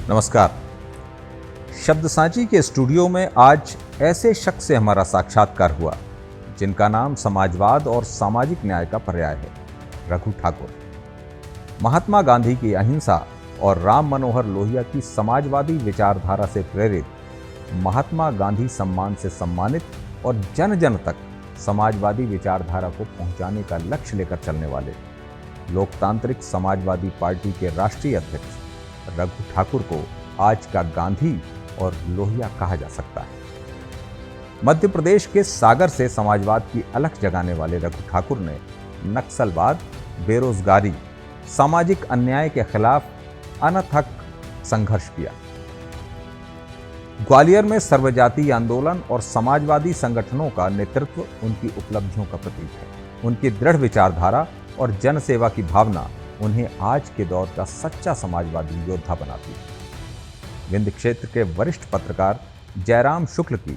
नमस्कार। शब्द सांची के स्टूडियो में आज ऐसे शख्स से हमारा साक्षात्कार हुआ जिनका नाम समाजवाद और सामाजिक न्याय का पर्याय है, रघु ठाकुर। महात्मा गांधी की अहिंसा और राम मनोहर लोहिया की समाजवादी विचारधारा से प्रेरित महात्मा गांधी सम्मान से सम्मानित और जन जन तक समाजवादी विचारधारा को पहुंचाने का लक्ष्य लेकर चलने वाले लोकतांत्रिक समाजवादी पार्टी के राष्ट्रीय अध्यक्ष रघु ठाकुर को आज का गांधी और लोहिया कहा जा सकता है। मध्य प्रदेश के सागर से समाजवाद की अलख जगाने वाले रघु ठाकुर ने नक्सलवाद, बेरोजगारी, सामाजिक अन्याय के खिलाफ अनथक संघर्ष किया। ग्वालियर में सर्वजातीय आंदोलन और समाजवादी संगठनों का नेतृत्व उनकी उपलब्धियों का प्रतीक है। उनकी दृढ़ विचारधारा और जन सेवा की भावना उन्हें आज के दौर का सच्चा समाजवादी योद्धा बनाती है। विंध्य क्षेत्र के वरिष्ठ पत्रकार जयराम शुक्ल की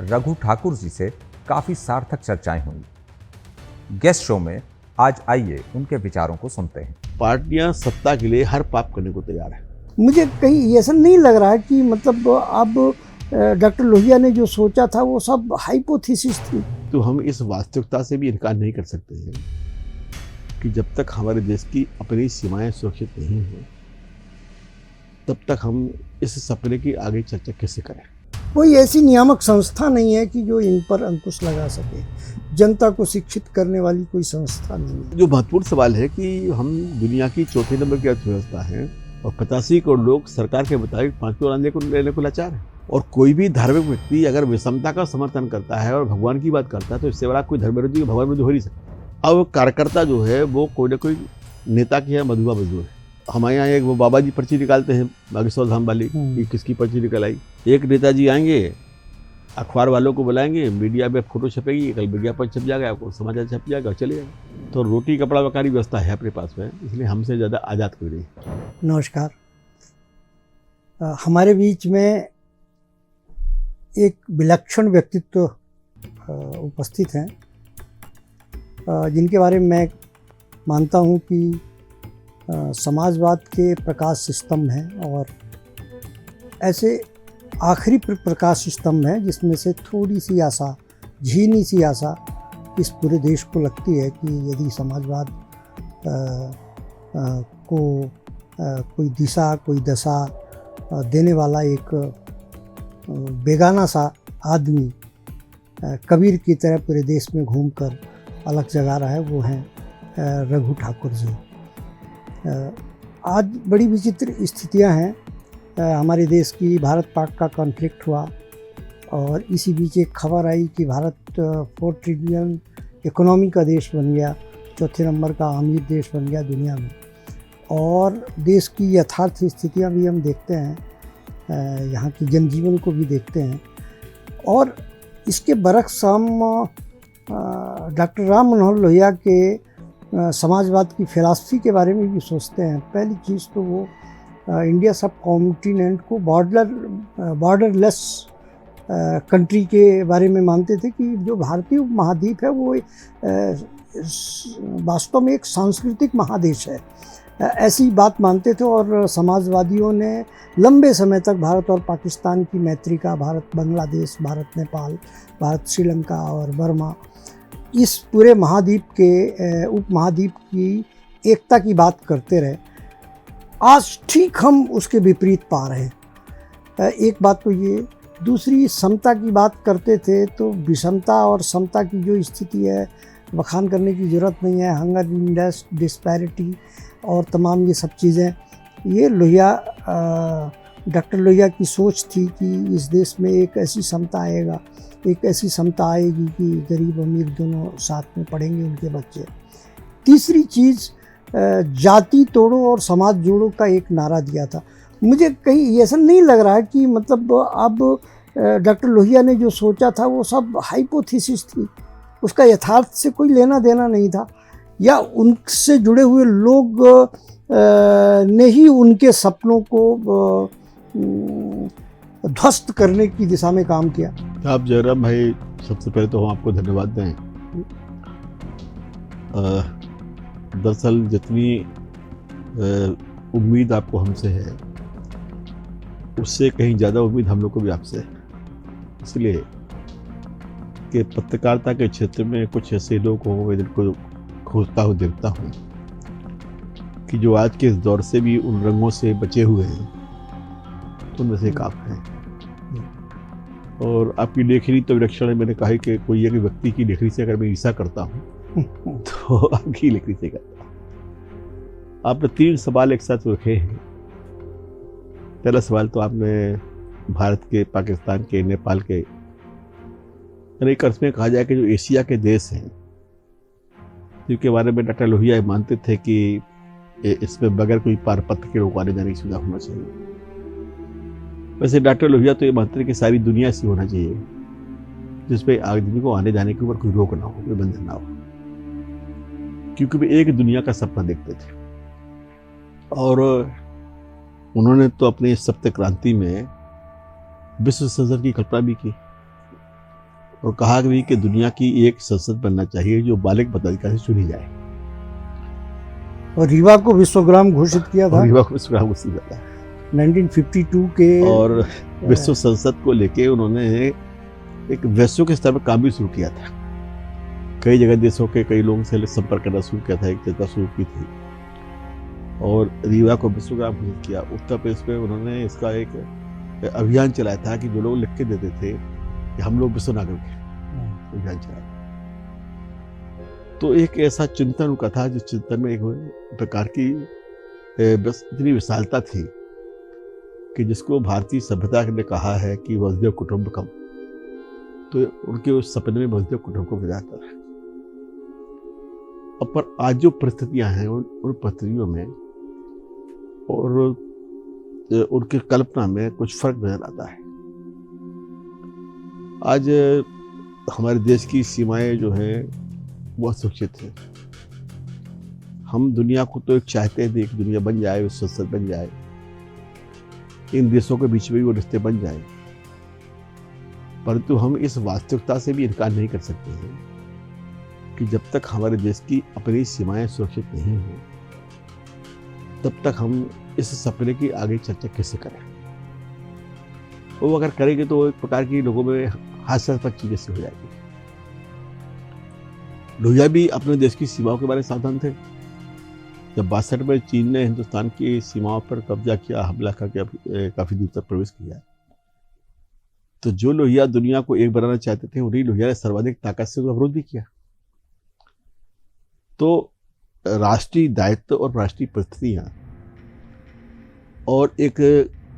रघु ठाकुर जी से काफी सार्थक चर्चाएं हुई। गेस्ट शो में आज आइए उनके विचारों को सुनते हैं। पार्टियां सत्ता के लिए हर पाप करने को तैयार है। मुझे कहीं ऐसा नहीं लग रहा है कि मतलब अब डॉक्टर लोहिया ने जो सोचा था वो सब हाइपोथेसिस थी। तो हम इस वास्तविकता से भी इनकार नहीं कर सकते हैं कि जब तक हमारे देश की अपनी सीमाएं सुरक्षित नहीं हो तब तक हम इस सपने की आगे चर्चा कैसे करें। कोई ऐसी नियामक संस्था नहीं है कि जो इन पर अंकुश लगा सके। जनता को शिक्षित करने वाली कोई संस्था नहीं है। जो महत्वपूर्ण सवाल है कि हम दुनिया की चौथे नंबर की अर्थव्यवस्था है और 85 करोड़ लोग सरकार के मुताबिक 5 करोड़ लेने को लाचार है। और कोई भी धार्मिक व्यक्ति अगर विषमता का समर्थन करता है और भगवान की बात करता है तो इससे बड़ा कोई धर्म विरोधी भगवान विरोधी हो नहीं सकता। अब कार्यकर्ता जो है वो कोई ना कोई नेता की है, मधुआ मजदूर है। हमारे यहाँ एक वो बाबा जी पर्ची निकालते हैं बागेश्वर धाम वाली कि किसकी पर्ची निकल आई। एक नेताजी आएंगे, अखबार वालों को बुलाएंगे, मीडिया में फोटो छपेगी, कल विज्ञापन छप जाएगा, आपको समाचार छप जाएगा और चले जाएगा। तो रोटी कपड़ा वकारी व्यवस्था है अपने पास में, इसलिए हमसे ज़्यादा आज़ाद कोई नहीं। नमस्कार। हमारे बीच में एक विलक्षण व्यक्तित्व उपस्थित हैं जिनके बारे में मैं मानता हूं कि समाजवाद के प्रकाश स्तंभ हैं और ऐसे आखिरी प्रकाश स्तंभ हैं जिसमें से थोड़ी सी आशा, झीनी सी आशा इस पूरे देश को लगती है कि यदि समाजवाद को कोई दिशा, कोई दशा देने वाला एक बेगाना सा आदमी कबीर की तरह पूरे देश में घूमकर अलग जगा रहा है, वो हैं रघु ठाकुर जी। आज बड़ी विचित्र स्थितियां हैं। हमारे देश की भारत पाक का कॉन्फ्लिक्ट हुआ और इसी बीच एक खबर आई कि भारत 4 ट्रिलियन इकोनॉमी का देश बन गया, चौथे नंबर का अमीर देश बन गया दुनिया में। और देश की यथार्थ स्थितियां भी हम देखते हैं, यहाँ की जनजीवन को भी देखते हैं और इसके बरक्स हम डॉक्टर राम मनोहर लोहिया के समाजवाद की फिलॉसफी के बारे में भी सोचते हैं। पहली चीज़ तो वो इंडिया सब कॉन्टिनेंट को बॉर्डरलेस कंट्री के बारे में मानते थे कि जो भारतीय उपमहाद्वीप है वो वास्तव में एक सांस्कृतिक महादेश है, ऐसी बात मानते थे। और समाजवादियों ने लंबे समय तक भारत और पाकिस्तान की मैत्री का, भारत बांग्लादेश, भारत नेपाल, भारत श्रीलंका और बर्मा, इस पूरे महाद्वीप के उपमहाद्वीप की एकता की बात करते रहे। आज ठीक हम उसके विपरीत पा रहे हैं। एक बात तो ये, दूसरी समता की बात करते थे तो विषमता और समता की जो स्थिति है बखान करने की ज़रूरत नहीं है। हंगर, इंडस, डिस्पैरिटी और तमाम ये सब चीज़ें, ये लोहिया, डॉक्टर लोहिया की सोच थी कि इस देश में एक ऐसी समता आएगा, एक ऐसी समता आएगी कि गरीब अमीर दोनों साथ में पढ़ेंगे उनके बच्चे। तीसरी चीज़, जाति तोड़ो और समाज जोड़ो का एक नारा दिया था। मुझे कहीं ऐसा नहीं लग रहा है कि मतलब अब डॉक्टर लोहिया ने जो सोचा था वो सब हाइपोथेसिस थी, उसका यथार्थ से कोई लेना देना नहीं था, या उनसे जुड़े हुए लोग ने ही उनके सपनों को ध्वस्त करने की दिशा में काम किया। आप जयराम भाई, सबसे पहले तो हम आपको धन्यवाद दें। दरअसल जितनी उम्मीद आपको हमसे है उससे कहीं ज़्यादा उम्मीद हम लोग को भी आपसे है। इसलिए कि पत्रकारिता के क्षेत्र में कुछ ऐसे लोग हों मैं जिनको खोजता हूँ, देखता हूँ कि जो आज के इस दौर से भी उन रंगों से बचे हुए हैं, तो उनमें से एक आप हैं। और आपकी लेखनी तो विलक्षण है। मैंने कहा है कि कोई एक व्यक्ति की लेखनी से अगर मैं ईर्ष्या करता हूँ तो आपकी लेखनी से करता हूँ। आपने 3 सवाल एक साथ रखे हैं। पहला सवाल तो आपने भारत के, पाकिस्तान के, नेपाल के, एक अर्थ में कहा जाए कि जो एशिया के देश हैं, जिनके बारे में डॉक्टर लोहिया मानते थे कि इसमें बगैर कोई पारपत्र के लोग आने जाने की सुविधा होना चाहिए। वैसे डॉक्टर लोहिया तो ये मानते थे कि सारी दुनिया ऐसी होना चाहिए जिसपे आदमी को आने जाने के ऊपर कोई रोक ना हो, कोई बंधन ना हो, क्योंकि वे एक दुनिया का सपना देखते थे। और उन्होंने तो अपनी सप्त क्रांति में विश्व संसद की कल्पना भी की और कहा भी कि दुनिया की एक संसद बनना चाहिए जो बालिग मताधिकार से चुनी जाए। और रीवा को विश्वग्राम घोषित किया था। रीवा को विश्वग्राम घोषित किया था 1952 के। और विश्व संसद को लेके उन्होंने एक वैश्विक स्तर पर काम भी शुरू किया था। कई जगह देशों के कई लोगों से संपर्क करना शुरू किया था, एक चर्चा शुरू की थी और रीवा को विश्वग्राम घोषित किया। उत्तर प्रदेश में उन्होंने इसका एक अभियान चलाया था कि जो लोग लिख के देते थे कि हम लोग विश्व नागरिक हैं, अभियान चलाया। तो एक ऐसा चिंतन उनका था जिस चिंतन में एक प्रकार की इतनी विशालता थी कि जिसको भारतीय सभ्यता ने कहा है कि वसुधैव कुटुंबकम, तो उनके उस सपने में वसुधैव कुटुंबकम जाता है। अब पर आज जो परिस्थितियां हैं उन परिस्थितियों में और उनकी कल्पना में कुछ फर्क नजर आता है। आज हमारे देश की सीमाएं जो हैं वो असुरक्षित हैं। हम दुनिया को तो एक चाहते हैं, एक दुनिया बन जाए, विश्व संसद बन जाए, इन देशों के बीच में भी वो रिश्ते बन जाए, परंतु हम इस वास्तविकता से भी इनकार नहीं कर सकते हैं कि जब तक हमारे देश की अपनी सीमाएं सुरक्षित नहीं हैं तब तक हम इस सपने की आगे चर्चा कैसे करें। वो अगर करेंगे तो एक प्रकार की लोगों में हास्यास्पद चीजें से हो जाएगी। लोहिया भी अपने देश की सीमाओं के बारे में सावधान थे। जब 62 में चीन ने हिंदुस्तान की सीमाओं पर कब्जा किया, हमला करके काफी दूर तक प्रवेश किया, तो जो लोहिया दुनिया को एक बनाना चाहते थे उन्हीं लोहिया ने सर्वाधिक ताकत से अवरोध भी किया। तो राष्ट्रीय दायित्व और राष्ट्रीय परिस्थितियां और एक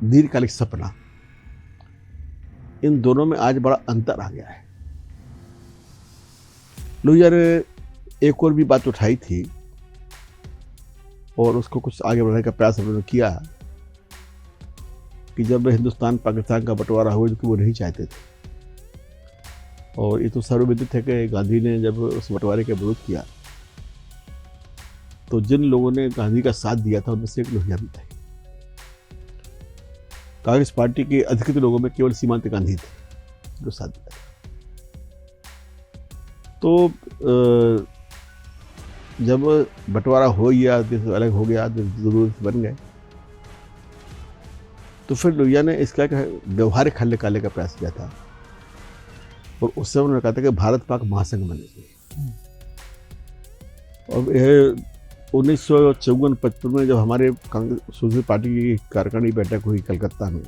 दीर्घकालिक सपना, इन दोनों में आज बड़ा अंतर आ गया है। लोहिया ने एक और भी बात उठाई थी और उसको कुछ आगे बढ़ाने का प्रयास उन्होंने किया कि जब हिंदुस्तान पाकिस्तान का बंटवारा हुआ जो कि वो नहीं चाहते थे, और ये तो सर्वविदित है कि गांधी ने जब उस बंटवारे का विरोध किया तो जिन लोगों ने गांधी का साथ दिया था उनमें से एक लोहिया भी था। कांग्रेस पार्टी के अधिकृत लोगों में केवल सीमांत गांधी थे जो साथ दिया था। तो जब बंटवारा हो गया, देश अलग हो गया, जरूरत बन गए, तो फिर लोहिया ने इसका एक व्यवहारिक हल निकालने का प्रयास किया था और उस समय उन्होंने कहा था कि भारत पाक महासंघ बनना चाहिए। और यह 1954-55 में जब हमारे कांग्रेस सोशलिस्ट पार्टी की कार्यकारिणी बैठक हुई कलकत्ता में,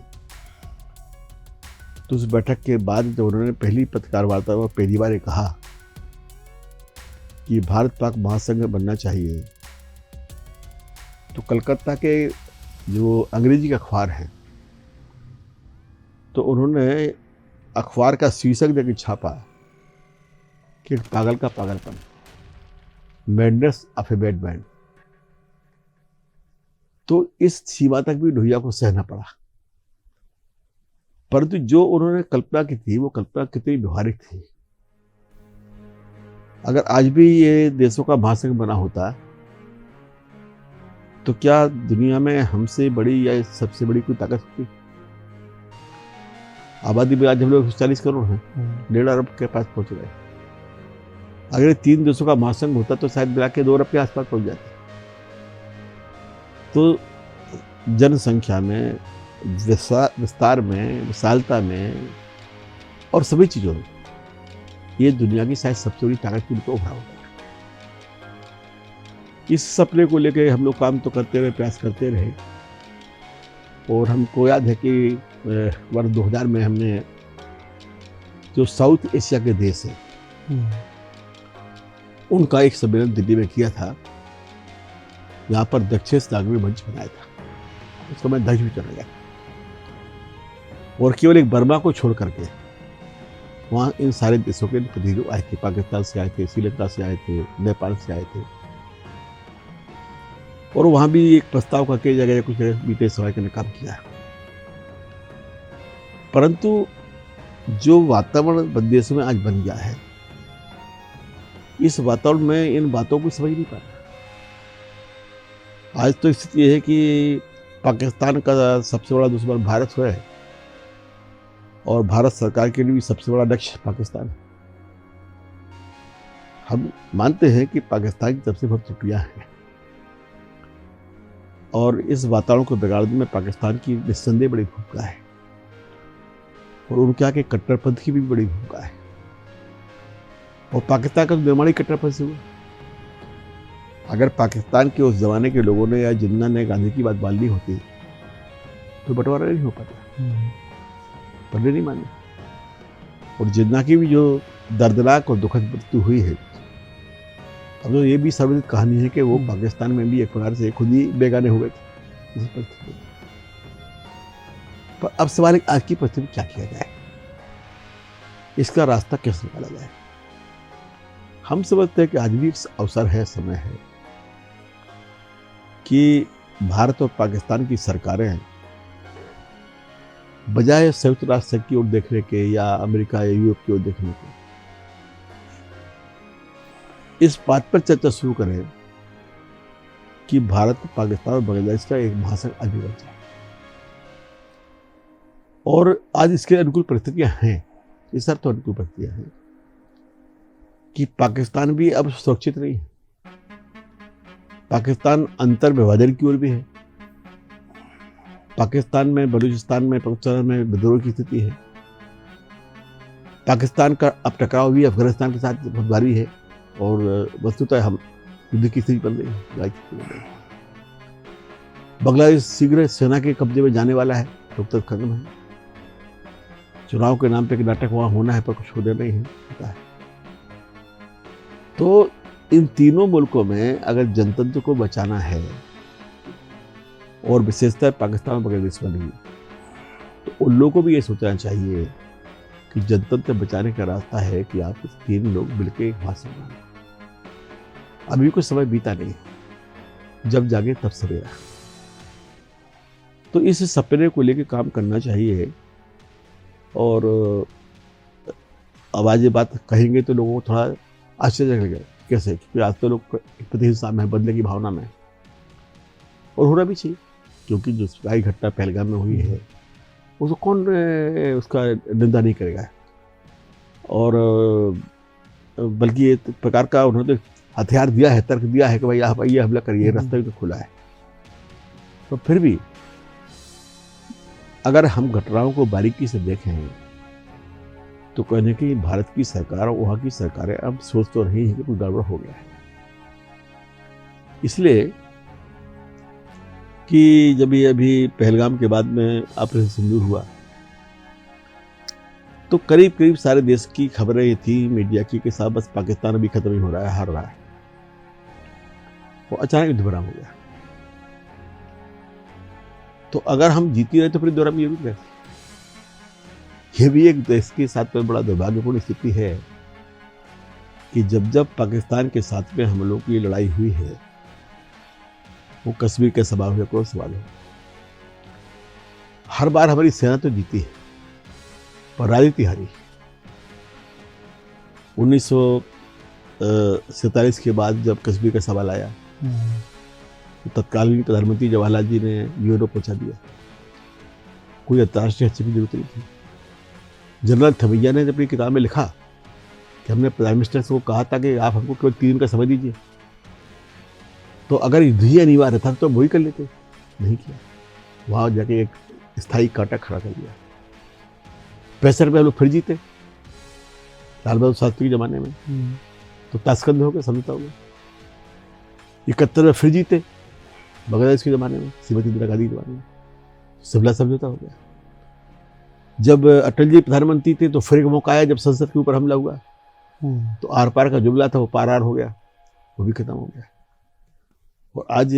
तो उस बैठक के बाद जब उन्होंने पहली पत्रकार वार्ता में पहली बार कहा कि भारत पाक महासंघ बनना चाहिए, तो कलकत्ता के जो अंग्रेजी के अखबार हैं, तो उन्होंने अखबार का शीर्षक देकर छापा कि पागल का पागलपन, madness of a bad man. तो इस सीमा तक भी लोहिया को सहना पड़ा, परंतु जो उन्होंने कल्पना की थी वो कल्पना कितनी व्यवहारिक थी। अगर आज भी ये देशों का महासंघ बना होता तो क्या दुनिया में हमसे बड़ी या सबसे बड़ी कोई ताकत होती? आबादी में आज हम लोग 40 करोड़ हैं, 1.5 अरब के पास पहुंच गए। अगर 3 देशों का महासंघ होता तो शायद मिला के 2 अरब के आसपास पहुंच जाते। तो जनसंख्या में, विस्तार में, विशालता में और सभी चीज़ों में ये दुनिया की शायद सबसे बड़ी ताकत के रूप में उभरा होता है। इस सपने को लेकर हम लोग काम तो करते रहे, प्रयास करते रहे, और हमको याद है कि वर्ष 2000 में हमने जो साउथ एशिया के देश हैं उनका एक सम्मेलन दिल्ली में किया था। यहाँ पर दक्षिण नागरिक मंच बनाया था, उसको मैं दक्ष भी चला गया और केवल एक बर्मा को छोड़ करके वहाँ इन सारे देशों के प्रतिनिधि आए थे। पाकिस्तान से आए थे, श्रीलंका से आए थे, नेपाल से आए थे, और वहाँ भी एक प्रस्ताव करके जगह कुछ बीते सवाल करने काम किया। परंतु जो वातावरण देश में आज बन गया है, इस वातावरण में इन बातों को समझ नहीं पा रहा। आज तो स्थिति यह है कि पाकिस्तान का सबसे बड़ा दुश्मन भारत है और भारत सरकार के लिए भी सबसे बड़ा लक्ष्य पाकिस्तान है। हम मानते हैं कि पाकिस्तान की तरफ से बहुत त्रुटियां हैं और इस वातावरण को बिगाड़ने में पाकिस्तान की निस्संदेह बड़ी भूमिका है और उनके आगे कट्टरपंथी की भी बड़ी भूमिका है। और पाकिस्तान का निर्माण ही कट्टरपंथी से हुआ। अगर पाकिस्तान के उस जमाने के लोगों ने या जिन्ना ने गांधी की बात मान ली होती तो बंटवारा नहीं हो पाता, पहले नहीं माने। और जिन्ना की भी जो दर्दनाक और दुखद मृत्यु हुई है, अब तो ये भी सर्वविदित कहानी है कि वो पाकिस्तान में भी एक प्रकार से खुद ही बेगाने हुए थे इस परिस्थिति में। पर अब सवाल है आज की परिस्थिति में क्या किया जाए, इसका रास्ता कैसे निकाला जाए। हम समझते हैं कि आज भी अवसर है, समय है कि भारत और पाकिस्तान की सरकारें बजाय संयुक्त राष्ट्र संघ की ओर देखने के या अमेरिका या यूरोप की ओर देखने के, इस बात पर चर्चा शुरू करें कि भारत, पाकिस्तान और बांग्लादेश का एक महासंघ आज भी बन जाए। और आज इसके अनुकूल परिस्थितियां हैं, इस अर्थ अनुकूल परिस्थितियां हैं कि पाकिस्तान भी अब सुरक्षित नहीं है। पाकिस्तान अंतर विभाजन की ओर भी है। पाकिस्तान में, बलूचिस्तान में, पाकिस्तान में विद्रोह की स्थिति है। पाकिस्तान का अब टकराव भी अफगानिस्तान के साथ बहुत भारी है और वस्तुतः हम युद्ध की स्थिति बन रही है। बांग्लादेश शीघ्र सेना के कब्जे में जाने वाला है, लोकतंत्र खत्म है। चुनाव के नाम पे एक नाटक वहां होना है पर कुछ होने नहीं है, पता है। तो इन तीनों मुल्कों में अगर जनतंत्र को बचाना है और विशेषतः पाकिस्तान और बांग्लादेश में नहीं, तो उन लोगों को भी ये सोचना चाहिए कि जनतंत्र बचाने का रास्ता है कि आप तीन लोग मिलकर एक भाषण बनाएं। अभी कुछ समय बीता नहीं, जब जागे तब सवेरा। तो इस सपने को लेकर काम करना चाहिए। और अब आज ये बात कहेंगे तो लोगों को थोड़ा आश्चर्य लगेगा, कैसे? क्योंकि आज तो लोग प्रतिहिंसा में, बदले की भावना में, और होना भी चाहिए, क्योंकि जो सिपाही घटना पहलगाम में हुई है उसको कौन उसका निंदा नहीं करेगा। और बल्कि ये प्रकार का उन्होंने हथियार दिया है, तर्क दिया है कि भाई आप आइए हमला करिए, रास्ता भी तो खुला है। तो फिर भी अगर हम घटनाओं को बारीकी से देखें तो कहने की भारत की सरकार और वहाँ की सरकारें अब सोच तो रही है कि कुछ गड़बड़ हो गया है। इसलिए कि जब ये अभी पहलगाम के बाद में ऑपरेशन सिंदूर हुआ तो करीब करीब सारे देश की खबरें ये थी मीडिया की कि साहब बस पाकिस्तान अभी खत्म ही हो रहा है, हार रहा है। वो अचानक युद्धविराम हो गया। तो अगर हम जीती रहे तो फिर दोबारा ये भी कैसे? ये भी एक देश के साथ में बड़ा दुर्भाग्यपूर्ण स्थिति है कि जब जब पाकिस्तान के साथ में हम लोगों की लड़ाई हुई है, वो कश्मीर के सवाल हुए, कोई सवाल हो, हर बार हमारी सेना तो जीती है पर राजनीति हारी। 1947 के बाद जब कश्मीर का सवाल आया तो तत्कालीन प्रधानमंत्री जवाहरलाल जी ने यूरो पहुंचा दिया। कोई अंतर्राष्ट्रीय हस्तक्षेप की जरूरत नहीं थी। जनरल थमैया ने अपनी किताब में लिखा कि हमने प्राइम मिनिस्टर को कहा था कि आप हमको केवल 3 दिन का समय दीजिए, तो अगर युद्ध ही अनिवार्य था तो वही कर लेते, नहीं किया। वहाँ जाके एक स्थायी कांटा खड़ा कर दिया। 65 रुपये हम लोग फिर जीते लाल बहादुर शास्त्री के ज़माने में, तो ताशकंद हो गया, समझौता हो गया। 71 में फिर जीते बांग्लादेश के ज़माने में, श्रीमती इंदिरा गांधी के ज़माने में, शिमला समझौता हो गया। जब अटल जी प्रधानमंत्री थे तो फिर एक मौका आया जब संसद के ऊपर हमला हुआ, तो आर पार का जुमला था वो पार आर हो गया, वो भी खत्म हो गया। और आज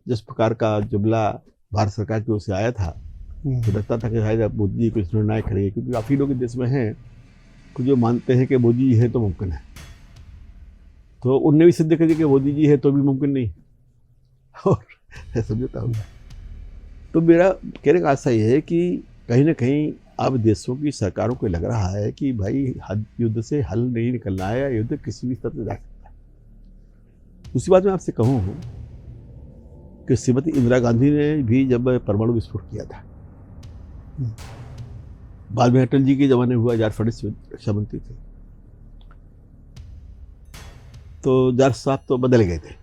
जिस प्रकार का जुमला भारत सरकार की ओर से आया था, तो लगता था कि शायद मोदी जी कुछ निर्णय करेंगे, क्योंकि काफ़ी लोग इस देश में हैं कि जो मानते हैं कि मोदी जी है तो मुमकिन है। तो उनने भी सिद्ध कर दिया कि मोदी जी है तो भी मुमकिन नहीं, और समझौता होगा। तो मेरा कहने का आशा ये है कि कहीं ना कहीं अब देशों की सरकारों को लग रहा है कि भाई युद्ध से हल नहीं निकलना है, या युद्ध किसी भी स्तर पर जा सकता है। दूसरी बात मैं आपसे कहूँ कि श्रीमती इंदिरा गांधी ने भी जब परमाणु विस्फोट किया था, बाद में अटल जी के ज़माने हुआ, जार फडणवीस रक्षा मंत्री थे, तो जार साहब तो बदल गए थे।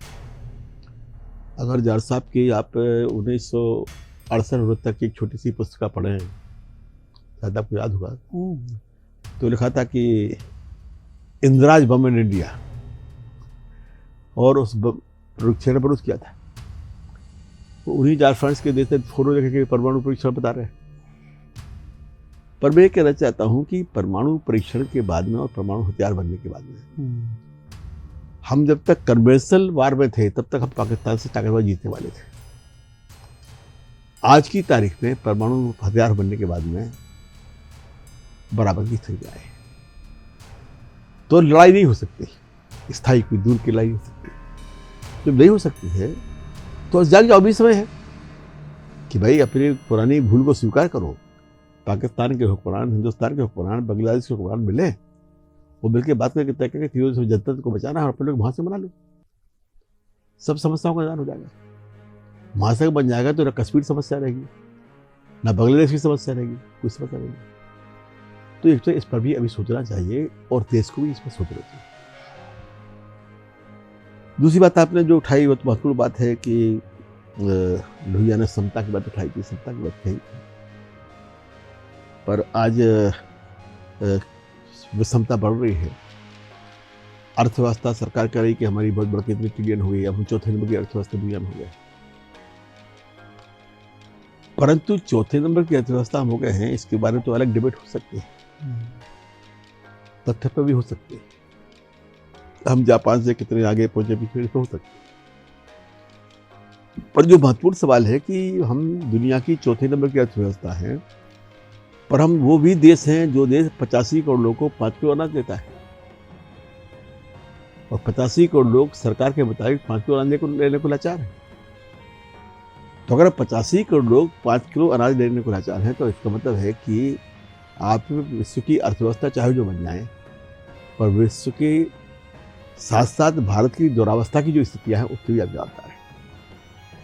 अगर जार साहब की आप 1968 तक की एक छोटी सी पुस्तिका पढ़ें, शायद आपको याद होगा, तो लिखा था कि इंदिराज बम इन इंडिया, और उस परीक्षण पर किया था। तो उन्हीं जार फडणवीस के देश ने फोटो देखे कि परमाणु परीक्षण बता रहे हैं। पर मैं कहना चाहता हूं कि परमाणु परीक्षण के बाद में और परमाणु हथियार बनने के बाद में हम जब तक कन्वेंशनल वार में थे तब तक हम पाकिस्तान से ताकतवर जीतने वाले थे। आज की तारीख में परमाणु हथियार बनने के बाद में बराबर की स्थिति आए, तो लड़ाई नहीं हो सकती, स्थायी कोई दूर की लड़ाई हो सकती। जब नहीं हो सकती है तो जाग जाओ, भी समय है कि भाई अपनी पुरानी भूल को स्वीकार करो। पाकिस्तान के हुक्मरान, हिंदुस्तान के हुक्मरान, बांग्लादेश के हुक्मरान मिले, वो मिलकर बात करके तय करके तीनों से जनता को बचाना है और अपने लोग वहां से बना लो, सब समस्याओं का निदान हो जाएगा। महासंघ बन जाएगा तो ना कश्मीर समस्या रहेगी, ना बांग्लादेश की समस्या रहेगी, कोई समस्या रहेगी। तो एक तो इस पर भी अभी सोचना चाहिए और देश को भी इस पर सोचना चाहिए। दूसरी बात आपने जो उठाई वो तो महत्वपूर्ण बात है कि लोहिया ने समता की बात उठाई थी, समता की बात कही, पर आज विषमता बढ़ रही है। अर्थव्यवस्था सरकार कह रही कि हमारी बहुत बढ़ के इतनी ट्रिलियन हो गई, अब हम चौथे नंबर की अर्थव्यवस्था दुनिया में हो गए। परंतु चौथे नंबर की अर्थव्यवस्था हम हो गए हैं, इसके बारे में तो अलग डिबेट हो सकती है, तथ्य पर भी हो सकती है। हम जापान से कितने आगे पहुंचे भी हो सकते हैं। पर जो महत्वपूर्ण सवाल है कि हम दुनिया की चौथे नंबर की अर्थव्यवस्था हैं, पर हम वो भी देश हैं जो देश 85 करोड़ लोगों को 5 किलो अनाज देता है, और 85 करोड़ लोग सरकार के मुताबिक 5 किलो अनाज लेने को लाचार है। तो अगर 85 करोड़ लोग 5 किलो अनाज लेने को लाचार हैं, तो इसका मतलब है कि आप विश्व की अर्थव्यवस्था चाहे जो बन जाए, पर विश्व के साथ साथ भारत की दुरावस्था की जो स्थितियां हैं उसके भी आप जवाबदार हैं।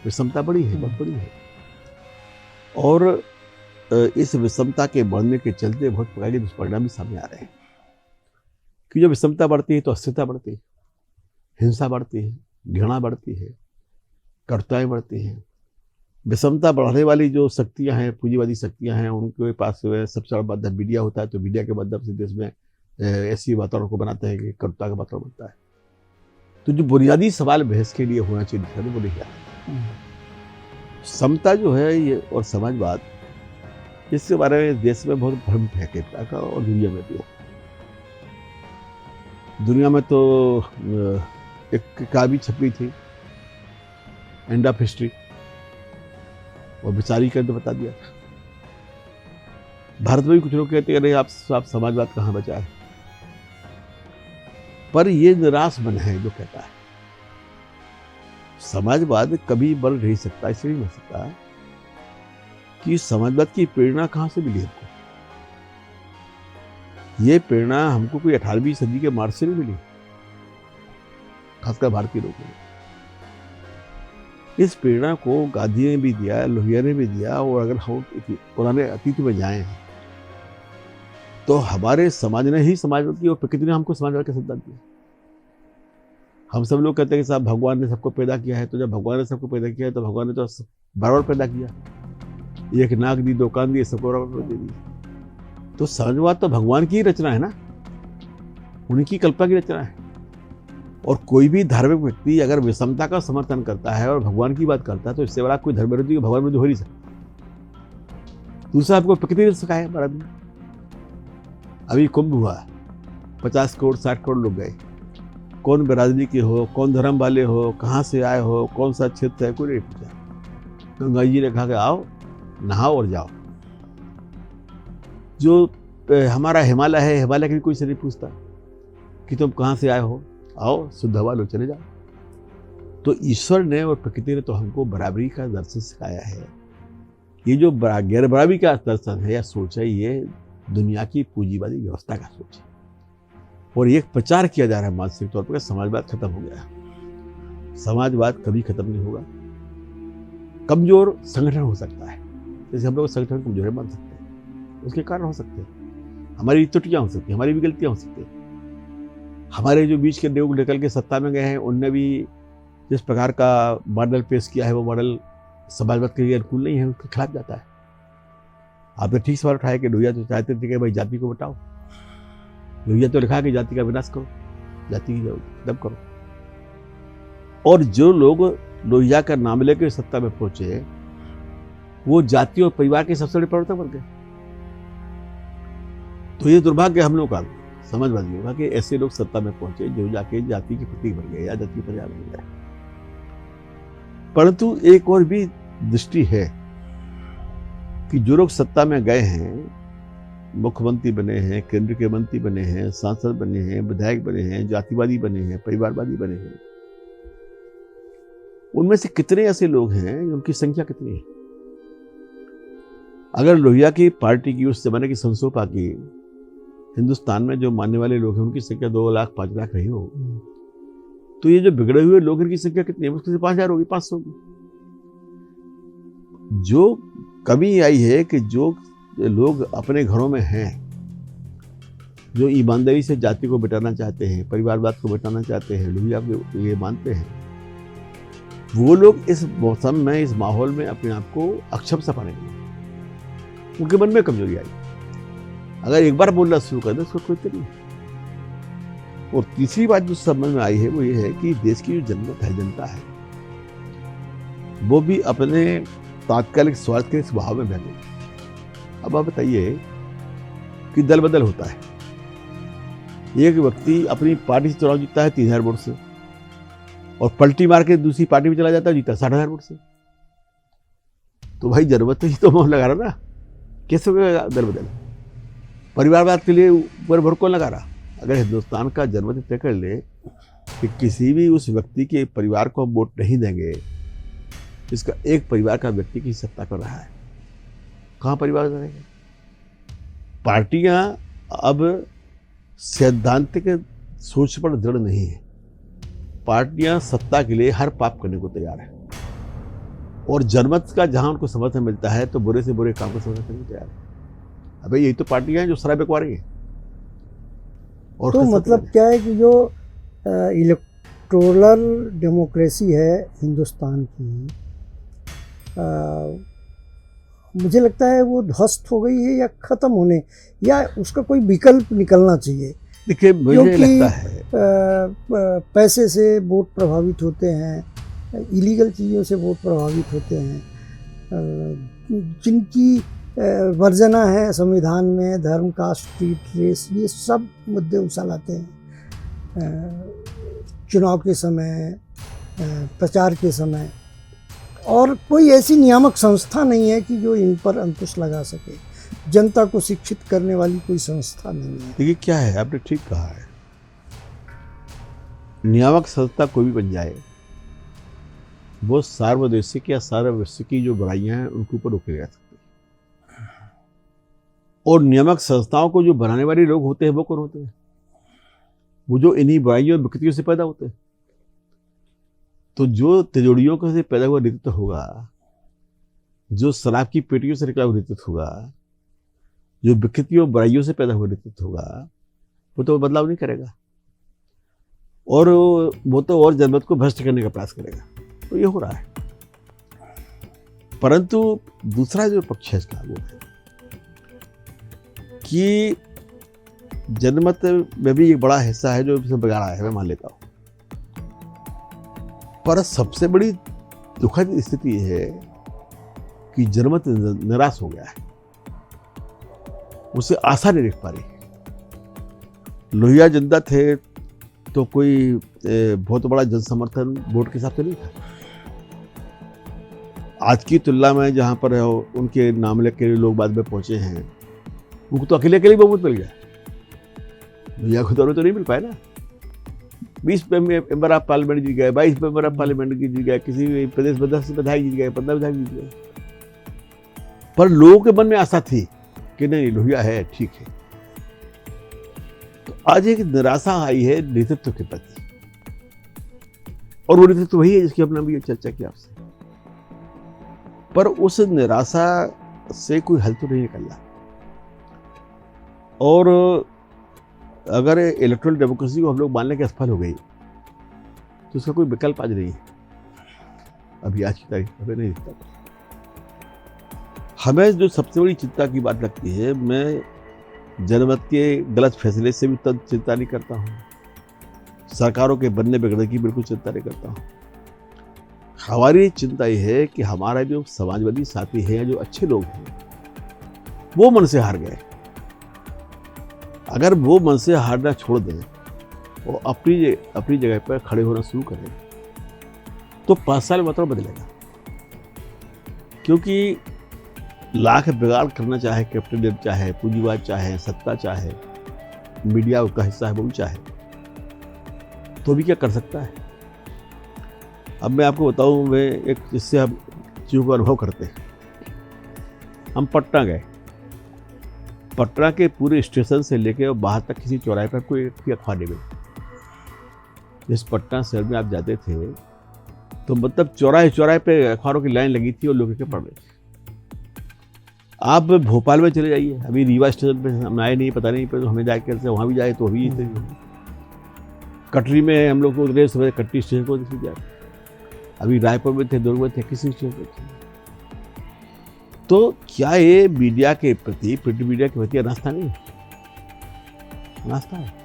विषमता बड़ी है, बहुत बड़ी है, और इस विषमता के बढ़ने के चलते बहुत प्रकार के दुष्परिणाम भी सामने आ रहे हैं। कि जब विषमता बढ़ती है तो अस्थिरता बढ़ती है, हिंसा बढ़ती है, घृणा बढ़ती है, कटुताएं बढ़ती हैं। विषमता बढ़ाने वाली जो शक्तियां हैं, पूंजीवादी शक्तियां हैं, उनके पास सबसे बड़ा माध्यम मीडिया होता है, तो मीडिया के माध्यम से देश में ऐसी वातावरण को बनाते हैं कि कटुता का वातावरण बनता है। तो जो बुनियादी सवाल बहस के लिए होना चाहिए वो नहीं है। समता जो है ये और समाजवाद, इसके बारे में देश में बहुत भ्रम है का, और दुनिया में भी। दुनिया में तो एक किताब भी छपी थी, एंड ऑफ हिस्ट्री, और बेचारी कर बता दिया था। भारत में भी कुछ लोग कहते हैं नहीं आप समाजवाद कहाँ बचा है, पर ये निराश मन है जो कहता है समाजवाद कभी बढ़ नहीं सकता। इसलिए नहीं बन सकता कि समाजवाद की प्रेरणा कहाँ से मिली हमको। ये प्रेरणा हमको कोई 18वीं सदी के मार्च से नहीं मिली, खासकर भारतीय लोगों ने। इस प्रेरणा को गांधी ने भी दिया, लोहिया ने भी दिया, और अगर हम पुराने अतीत में जाएं तो हमारे समाज ने ही समाजवाद की, और प्रकृति ने हमको समाजवाद का सिद्धांत दिया। हम सब लोग कहते हैं कि साहब भगवान ने सबको पैदा किया है, तो जब भगवान ने सबको पैदा किया है तो भगवान ने तो बराबर पैदा किया। एक नाक दी, दो कान दिए, सबको बराबर दे दी। तो समाजवाद तो भगवान की रचना है ना, उनकी कल्पना की रचना है। और कोई भी धार्मिक व्यक्ति अगर विषमता का समर्थन करता है और भगवान की बात करता है तो इससे बड़ा कोई धर्म विरोधी भगवान विरोधी हो नहीं सकता। दूसरा आपको प्रकृति ने सिखाया भारत में। अभी कुंभ हुआ, 50 करोड़ 60 करोड़ लोग गए। कौन बिरादरी के हो, कौन धर्म वाले हो, कहाँ से आए हो, कौन सा क्षेत्र है, कोई नहीं पूछा। गंगा जी ने कहा कि आओ नहाओ और जाओ। जो हमारा हिमालय है, हिमालय की कोई से नहीं पूछता कि तुम कहाँ से आए हो, आओ शुद्ध हवा लो चले जाओ। तो ईश्वर ने और प्रकृति ने तो हमको बराबरी का दर्शन सिखाया है। ये जो गैर बराबरी का दर्शन है या सोच है, ये दुनिया की पूंजीवादी व्यवस्था का सोच है। और ये प्रचार किया जा रहा है मानसिक तौर पर समाजवाद खत्म हो गया। समाजवाद कभी खत्म नहीं होगा। कमजोर संगठन हो सकता है, जैसे हम लोग संगठन कमजोर मान सकते हैं, उसके कारण हो सकते हैं, हमारी त्रुटियां हो सकती हैं, हमारी भी गलतियां हो सकती हैं। हमारे जो बीच के लोग निकल के सत्ता में गए हैं, उनने भी जिस प्रकार का मॉडल पेश किया है वो मॉडल समाजवाद के लिए अनुकूल नहीं है, उसके खिलाफ जाता है। आपने ठीक सवाल उठाया कि लोहिया तो चाहते थे कि भाई जाति को बटाओ। लोहिया तो लिखा कि जाति का विनाश करो, जाति की खत्म करो। और जो लोग लोहिया का नाम लेकर सत्ता में पहुंचे वो जाति और परिवार के सबसे बड़े प्रवर्तक बन गए। तो ये दुर्भाग्य हम लोग का समाजवादी होगा कि ऐसे लोग सत्ता में पहुंचे जो जाके जाति के प्रतीक बन गए या जाति के प्रचार बन गए। परंतु एक और भी दृष्टि है कि जो लोग सत्ता में गए हैं, मुख्यमंत्री बने हैं, केंद्र के मंत्री बने हैं, सांसद बने हैं, विधायक बने हैं, जातिवादी बने हैं, परिवारवादी बने हैं, उनमें से कितने ऐसे लोग हैं, उनकी संख्या कितनी है? अगर लोहिया की पार्टी की उस जमाने की संसोपा की हिंदुस्तान में जो मानने वाले लोग हैं उनकी संख्या 2 लाख 5 लाख रही हो, तो ये जो बिगड़े हुए लोग इनकी संख्या कितनी है? मुश्किल से 5000 होगी, 500 होगी। जो कमी आई है कि जो लोग अपने घरों में हैं, जो ईमानदारी से जाति को मिटाना चाहते हैं, परिवारवाद को मिटाना चाहते हैं, लोहिया को ये मानते हैं, वो लोग इस मौसम में, इस माहौल में अपने आप को अक्षम सा पाएंगे। उनके मन में कमजोरी आई। अगर एक बार बोलना शुरू कर दे उसको कोई नहीं। और तीसरी बात जो समझ में आई है वो ये है कि देश की जो जनता है वो भी अपने तात्कालिक स्वार्थ के स्वभाव में बह गई। अब आप बताइए कि दल बदल होता है। एक व्यक्ति अपनी पार्टी से चुनाव जीतता है 3000 वोट से और पलटी मार के दूसरी पार्टी में चला जाता है, जीता 60,000 वोट से। तो भाई जरूरत तो ही तो मोहर लगा रहा ना, कैसे होगा दल बदल? परिवारवाद के लिए ऊपर भर कौन लगा रहा? अगर हिंदुस्तान का जनमत तय कर ले कि किसी भी उस व्यक्ति के परिवार को हम वोट नहीं देंगे, इसका एक परिवार का व्यक्ति की सत्ता कर रहा है, कहाँ परिवार रहेंगे? पार्टियां अब सैद्धांतिक सोच पर दृढ़ नहीं है। पार्टियां सत्ता के लिए हर पाप करने को तैयार है और जनमत का जहां उनको समर्थन मिलता है तो बुरे से बुरे काम को समर्थन करने को तैयार है। अबे यही तो पार्टियां हैं जो शराब बिकवा रही हैं। और तो मतलब क्या है कि जो इलेक्टोरल डेमोक्रेसी है हिंदुस्तान की, मुझे लगता है वो ध्वस्त हो गई है या खत्म होने, या उसका कोई विकल्प निकलना चाहिए। देखिए मुझे लगता है पैसे से वोट प्रभावित होते हैं, इलीगल चीज़ों से वोट प्रभावित होते हैं, जिनकी वर्जना है संविधान में, धर्म, कास्ट, क्रीड, रेस, ये सब मुद्दे उछालाते हैं चुनाव के समय, प्रचार के समय, और कोई ऐसी नियामक संस्था नहीं है कि जो इन पर अंकुश लगा सके। जनता को शिक्षित करने वाली कोई संस्था नहीं है। देखिए क्या है, आपने ठीक कहा है, नियामक संस्था कोई भी बन जाए वो सार्वदेशिक या सार्ववैश्विक की जो बुराइयां हैं उनके ऊपर रोके जा सकते हैं। और नियामक संस्थाओं को जो बनाने वाले लोग होते हैं वो कौन होते हैं? वो जो इन्हीं बुराइयों और विकृतियों से पैदा होते हैं। तो जो तिजोरियों को से पैदा हुआ नेतृत्व होगा, जो शराब की पेटियों से निकला हुआ नेतृत्व होगा, जो विकृतियों बुराइयों से पैदा हुआ नेतृत्व होगा, वो तो बदलाव नहीं करेगा और वो तो और जनमत को भ्रष्ट करने का प्रयास करेगा। तो ये हो रहा है। परंतु दूसरा जो पक्ष है इसका वो है कि जनमत में भी एक बड़ा हिस्सा है जो इसे बिगाड़ा है, मैं मान लेता हूँ। पर सबसे बड़ी दुखद स्थिति है कि जनमत निराश हो गया है, उसे आशा नहीं देख पा रही। लोहिया जनता थे तो कोई बहुत बड़ा जन समर्थन वोट के हिसाब से नहीं था। आज की तुलना में जहाँ पर उनके नाम लेके लोग बाद में पहुंचे हैं, उनको तो अकेले अकेले बहुमत मिल गया। लोहिया को तो नहीं मिल पाया ना। 20 मेंबर ऑफ पार्लियामेंट जीत गए, 22 मेंबर ऑफ पार्लियामेंट जीत गए, किसी प्रदेश में 10 विधायक जीत गए, 15 विधायक जीत गए। पर लोगों के मन में आशा थी कि नहीं, लोहिया है, ठीक है। तो आज एक निराशा आई है नेतृत्व के प्रति, और वो नेतृत्व वही है जिसकी हमने अभी चर्चा की आपसे। पर उस निराशा से कोई हल तो नहीं निकल रहा। और अगर इलेक्ट्रल डेमोक्रेसी को हम लोग मानने के असफल हो गई तो उसका कोई विकल्प आज नहीं है, अभी आज की तारीख हमें नहीं दिखता। हमें जो सबसे बड़ी चिंता की बात लगती है, मैं जनमत के गलत फैसले से भी चिंता नहीं करता हूँ, सरकारों के बनने बिगड़ने की बिल्कुल चिंता नहीं करता हूँ। हमारी चिंता ये है कि हमारा जो समाजवादी साथी हैं, जो अच्छे लोग हैं, वो मन से हार गए। अगर वो मन से हारना छोड़ दें और अपनी जगह पर खड़े होना शुरू करें तो 5 साल में मतलब बदलेगा। क्योंकि लाख बिगाड़ करना चाहे कैपिटलिज्म, चाहे पूंजीवाद, चाहे सत्ता, चाहे मीडिया का हिस्सा है वो भी चाहे, तो भी क्या कर सकता है। अब मैं आपको बताऊं, मैं एक जिससे हम चीज़ों को अनुभव करते हैं। हम पटना गए, पटना के पूरे स्टेशन से लेके और बाहर तक किसी चौराहे पर कोई अखबार नहीं मिली। जिस पटना शहर में आप जाते थे तो मतलब चौराहे पे अखबारों की लाइन लगी थी और लोग के पढ़ रहे थे। आप भोपाल में चले जाइए, अभी रीवा स्टेशन पे हम आए नहीं, पता नहीं, पर हमें जाके वहाँ भी जाए तो अभी कटरी में हम लोग को उतरे, सुबह कटरी स्टेशन को देखिए जाए। अभी रायपुर में थे, दुर्ग में थे, किसी स्टेशन पर थे। तो क्या ये मीडिया के प्रति, प्रिंट मीडिया के प्रति अनास्था नहीं है? अनास्था है।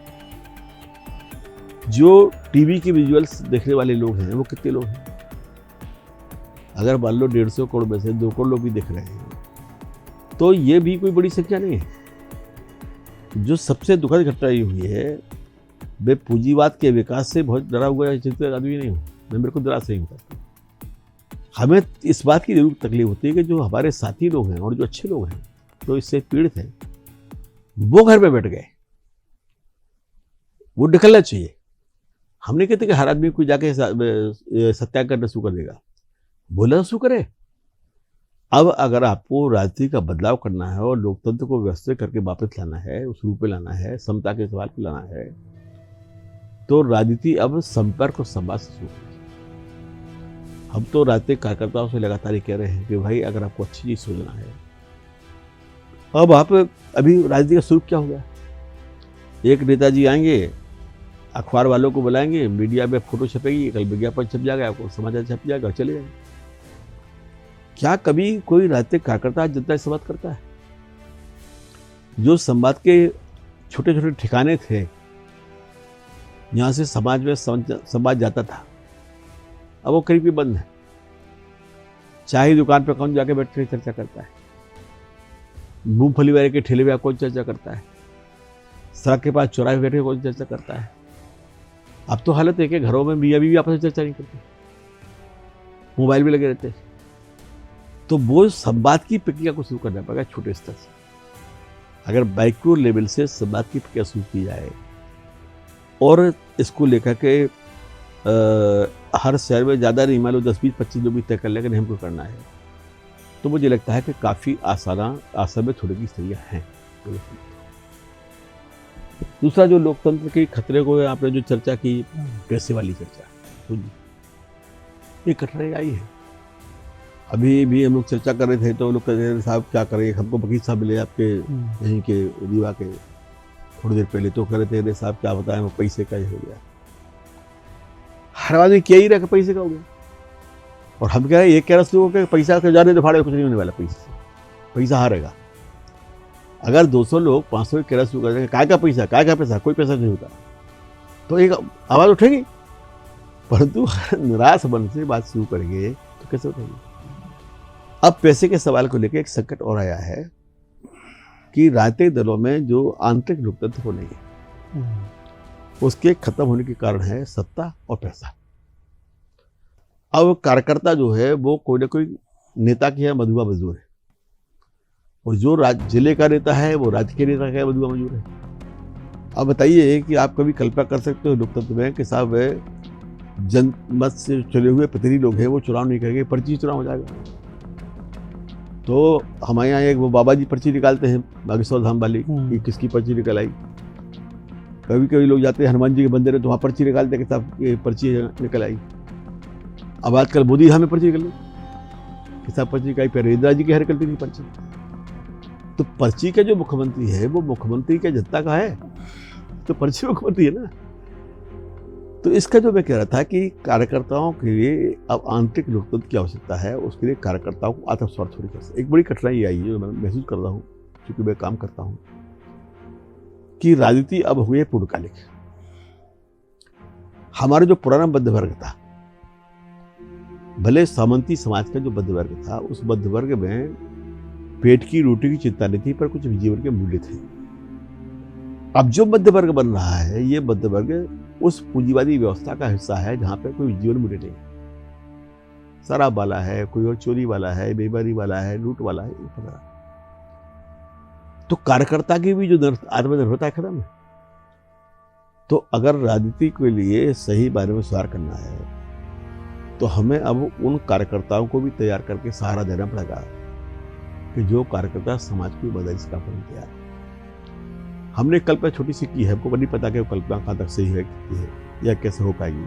जो टीवी के विजुअल्स देखने वाले लोग हैं वो कितने लोग हैं? अगर मान लो 150 करोड़ में से 2 करोड़ लोग भी देख रहे हैं तो ये भी कोई बड़ी संख्या नहीं है। जो सबसे दुखद घटना ये हुई है, मैं पूंजीवाद के विकास से बहुत डरा हुआ चिंतित आदमी नहीं हूँ, मैं बिल्कुल निराश नहीं होता। हमें इस बात की जरूर तकलीफ होती है कि जो हमारे साथी लोग हैं और जो अच्छे लोग हैं, जो इससे पीड़ित हैं, वो घर में बैठ गए। वो निकलना चाहिए। हम नहीं कहते कि हर आदमी कोई जाके सत्याग्रह करना शुरू कर देगा, बोलना शुरू करे। अब अगर आपको राजनीति का बदलाव करना है और लोकतंत्र को व्यवस्थित करके वापस लाना है, उस रूप में लाना है, समता के सवाल को लाना है, तो राजनीति अब संपर्क और संवाद से शुरू। हम तो राजनीतिक कार्यकर्ताओं से लगातार ये कह रहे हैं कि भाई अगर आपको अच्छी चीज सोचना है, अब आप अभी राजनीति का स्वरूप क्या हो गया? एक नेताजी आएंगे, अखबार वालों को बुलाएंगे, मीडिया में फोटो छपेगी, कल विज्ञापन छप जाएगा, आपको समाचार छप जाएगा, चले जाएंगे। क्या कभी कोई राजनीतिक कार्यकर्ता जनता से संवाद करता है? जो संवाद के छोटे छोटे ठिकाने थे, यहाँ से समाज में संवाद जाता था, अब वो करीब बंद है। चाय दुकान पर कौन जाके बैठ कर चर्चा करता है? मूंगफली वाले के ठेले पे कौन चर्चा करता है? सड़क के पास चौराहे बैठे कौन चर्चा करता है? अब तो हालत है कि घरों में मियाँ बीवी आपस में चर्चा नहीं करते, मोबाइल में लगे रहते। तो वो संवाद की प्रक्रिया को शुरू करना पड़ेगा छोटे स्तर से। अगर माइक्रो लेवल से संवाद की प्रक्रिया शुरू की जाए और इसको लेकर के हर शहर में ज़्यादा नहीं, मान लो 10-20-25 लोग भी तय कर लेकर हमको करना है, तो मुझे लगता है कि काफ़ी आसान में थोड़ी की स्थितियाँ हैं। दूसरा जो लोकतंत्र के खतरे को आपने जो चर्चा की, पैसे वाली चर्चा, ये कठिनाई आई है। अभी भी हम लोग चर्चा कर रहे थे तो लोग कह रहे थे साहब क्या करें, हमको वकील साहब मिले आपके यहीं के रीवा के थोड़ी देर पहले, तो कह रहे थे साहब क्या बताएं वो पैसे का ही हो गया। हर आदमी क्या ही रहा कि पैसे का हो गया। और हम कह रहे हैं ये कह रहे शुरू होकर पैसा के जाने तो फाड़े, कुछ नहीं होने वाला, पैसा हारेगा। अगर 200 लोग 500 कह शुरू कर देंगे, काय का पैसा, कोई पैसा नहीं होता, तो एक आवाज़ उठेगी। परंतु निराश मन से बात शुरू करेंगे तो कैसे उठेगी। अब पैसे के सवाल को लेकर एक संकट और आया है कि राजनीतिक दलों में जो आंतरिक लोकतंत्र को नहीं है, उसके खत्म होने के कारण है सत्ता और पैसा। अब कार्यकर्ता जो है वो कोई ना कोई नेता की है मधुआ मजदूर है, और जो जिले का नेता है वो राज्य के नेता का मधुआ मजदूर है। अब बताइए कि आप कभी कल्पना कर सकते हो लोकतंत्र में कि साहब जनमत से चले हुए प्रतिनिधि लोग हैं, वो चुनाव नहीं करेंगे, पर्ची चुनाव हो जाएगा। तो हमारे यहाँ एक वो बाबा जी पर्ची निकालते हैं बागेश्वर धाम वाली, कि किसकी पर्ची निकल आई। कभी कभी लोग जाते हैं हनुमान जी के मंदिर में, तो वहाँ पर्ची निकालते हैं कि साहब ये पर्ची निकल आई। अब आजकल मोदी धाम में पर्ची निकल गई कि साहब पर्ची निकाली, पहले इंदिरा जी की हर निकलती थी पर्ची। तो पर्ची का जो मुख्यमंत्री है वो मुख्यमंत्री क्या जनता का है, तो पर्ची मुख्यमंत्री है ना। तो इसका जो मैं कह रहा था कि कार्यकर्ताओं के लिए अब आंतरिक लोकतंत्र की आवश्यकता है, उसके लिए कार्यकर्ताओं को आत्मस्वार्थ छोड़ी कर सकते। एक बड़ी कठिनाई आई है जो मैं महसूस कर रहा हूँ क्योंकि मैं काम करता हूँ, कि राजनीति अब हुई है पूर्णकालिक। हमारा जो पुराना मध्य वर्ग था, भले सामंती समाज का जो मध्य वर्ग था, उस मध्य वर्ग में पेट की रोटी की चिंता नहीं थी, पर कुछ जीवन के मूल्य थे। अब जो मध्य वर्ग बन रहा है, ये मध्य वर्ग उस पूंजीवादी व्यवस्था का हिस्सा है जहां पे कोई जीवन मूल्य नहीं। शराब वाला है, कोई और चोरी वाला है, बेईमानी वाला है, लूट वाला है, ये पता। तो कार्यकर्ता की भी जो आत्मनिर्भरता है खत्म है। तो अगर राजनीति के लिए सही बारे में सुधार करना है, तो हमें अब उन कार्यकर्ताओं को भी तैयार करके सहारा देना पड़ेगा कि जो कार्यकर्ता समाज की बदल का अपन तैयार। हमने कल्पना छोटी सी की है, हमको नहीं पता कि वो कल्पना कहाँ तक सही है या कैसे हो पाएगी।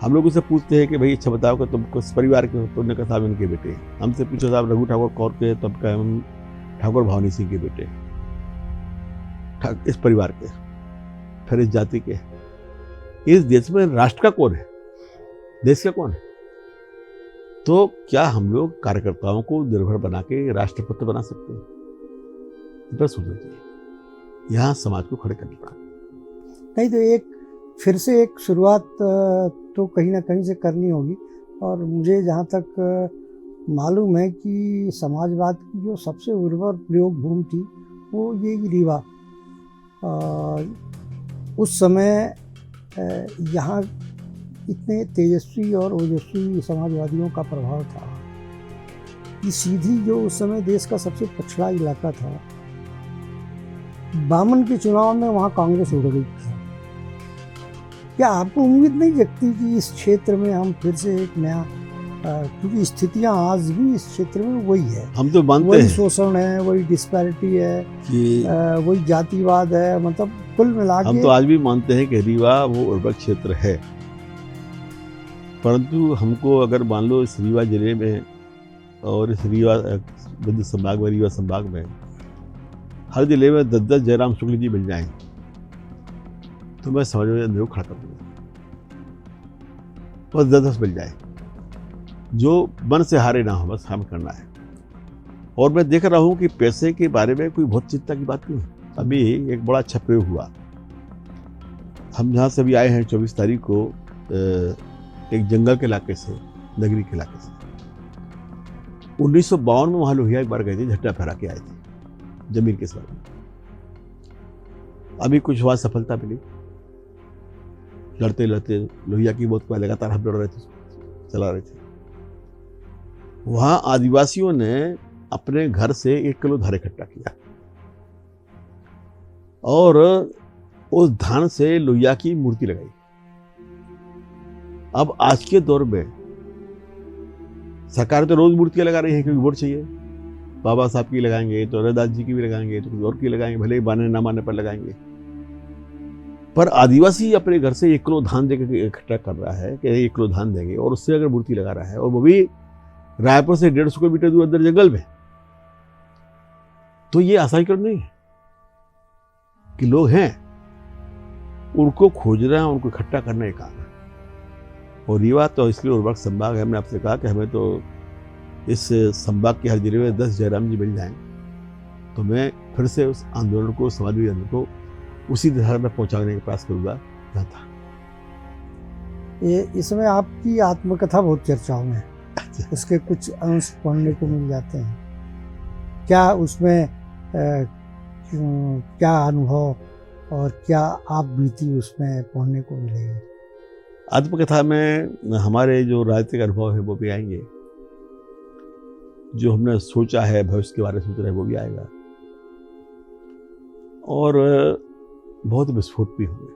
हम लोग उससे पूछते हैं कि भाई अच्छा बताओ कि तुम किस परिवार के हो, तो उन्होंने कहा साहब इनके बेटे। हमसे पूछो साहब रघु ठाकुर कौर के, तब का हम ठाकुर भवानी सिंह के बेटे, इस परिवार के, फिर इस जाति के। इस देश में राष्ट्र का कौन है, देश का कौन है? तो क्या हम लोग कार्यकर्ताओं को निर्भर बना के राष्ट्रपति बना सकते हैं? इस पर सोचना चाहिए, यहाँ समाज को खड़े करना पड़ा। नहीं तो एक फिर से एक शुरुआत तो कहीं ना कहीं से करनी होगी। और मुझे जहाँ तक मालूम है कि समाजवाद की जो सबसे उर्वर प्रयोग भूमि थी वो ये रीवा। उस समय यहाँ इतने तेजस्वी और ओजस्वी समाजवादियों का प्रभाव था कि सीधी जो उस समय देश का सबसे पछड़ा इलाका था, बामन के चुनाव में वहाँ कांग्रेस उड़ गई थी। क्या आपको उम्मीद नहीं जगती कि इस क्षेत्र में हम फिर से एक नया, क्योंकि स्थितियां आज भी इस क्षेत्र में वही है, हम तो मानते वही हैं शोषण है, वही डिस्पैरिटी है कि वही जातिवाद है, मतलब कुल मिला के हम तो आज भी मानते हैं कि रीवा वो उर्वरक क्षेत्र है। परंतु हमको अगर मान लो इस रीवा जिले में और इस रीवा विद्युत संभाग में, रीवा संभाग में हर जिले में 10-10 जयराम शुक्ल जी मिल जाएं, तो मैं समझ में अंदर खड़ा कर दूंगा। बस 10-10 मिल जाए, जो मन से हारे ना हो, बस हम करना है। और मैं देख रहा हूँ कि पैसे के बारे में कोई बहुत चिंता की बात नहीं है। अभी एक बड़ा अच्छा प्रयोग हुआ। हम जहाँ से अभी आए हैं 24 तारीख को, एक जंगल के इलाके से, नगरी के इलाके से, 1952 में वहाँ लोहिया एक बार गए थे, झट्टा फहरा के आए थे जमीन के सवाल में। अभी कुछ हुआ, सफलता मिली, लड़ते लड़ते लोहिया की मौत को लगातार हम लड़ रहे थे, चला रहे थे। वहां आदिवासियों ने अपने घर से 1 किलो धान इकट्ठा किया और उस धान से लोहिया की मूर्ति लगाई। अब आज के दौर में सरकार तो रोज मूर्तियां लगा रही है क्योंकि वोट चाहिए। बाबा साहब की लगाएंगे तो रविदास जी की भी लगाएंगे, तो किसी और की लगाएंगे, भले ही माने ना माने पर लगाएंगे। पर आदिवासी अपने घर से 1 किलो धान देकर इकट्ठा कर रहा है कि 1 किलो धान देंगे, और उससे अगर मूर्ति लगा रहा है, और वो भी रायपुर से 150 किलोमीटर दूर अंदर जंगल में, तो ये आसान कर नहीं है कि लोग हैं, उनको खोजना, उनको इकट्ठा करना एक काम है। और रीवा तो इसलिए उर्वरक संभाग है। हमने आपसे कहा कि हमें तो इस संभाग के हर जिले में 10 जयराम जी मिल जाएं, तो मैं फिर से उस आंदोलन को, समाजवादी आंदोलन को उसी दिशा में पहुंचाने का प्रयास करूंगा जहाँ था। ये इसमें आपकी आत्मकथा बहुत चर्चाओं में है, उसके कुछ अंश पढ़ने को मिल जाते हैं। क्या उसमें क्या अनुभव और क्या आप बीती उसमें पढ़ने को मिलेगी? आत्मकथा में हमारे जो राजनीतिक अनुभव है वो भी आएंगे, जो हमने सोचा है, भविष्य के बारे में सोच रहे हैं वो भी आएगा, और बहुत विस्फोट भी होंगे,